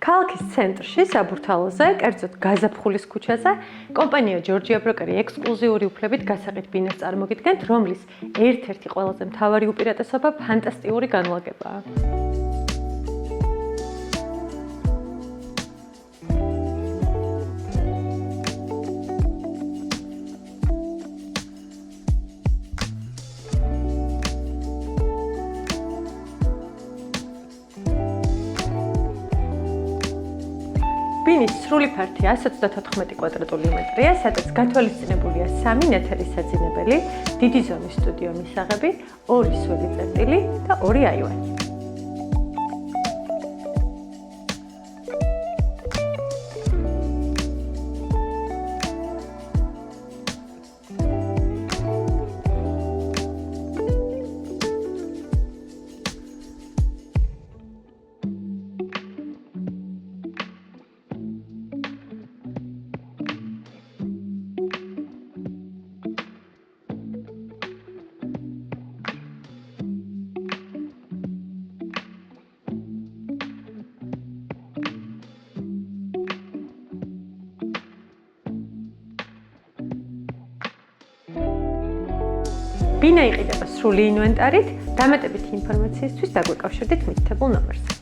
ქალაქის ცენტრში, საბურთალოზე, კერძოდ გაზაფხულის ქუჩაზე, კომპანია ჯორჯია ბროკერი ექსკლუზიური უფლებით გასაყიდ ბინას წარმოგიდგენთ, რომლის ერთ-ერთი ყველაზე მთავარი უპირატესობა ფანტასტიკური განლაგებაა. ბინის სრული ფართი 134 კვადრატული მეტრია, სადაც გათვალისწინებულია 3 ნათელი საძინებელი, დიდი ზომის სტუდიო მისაღები, 2 სველი წერტილი და 2 აივანი. ბინა იყიდება სრული ინვენტარით, დამატებითი ინფორმაციისთვის დაგვეკავშირდით მითითებულ ნომერს.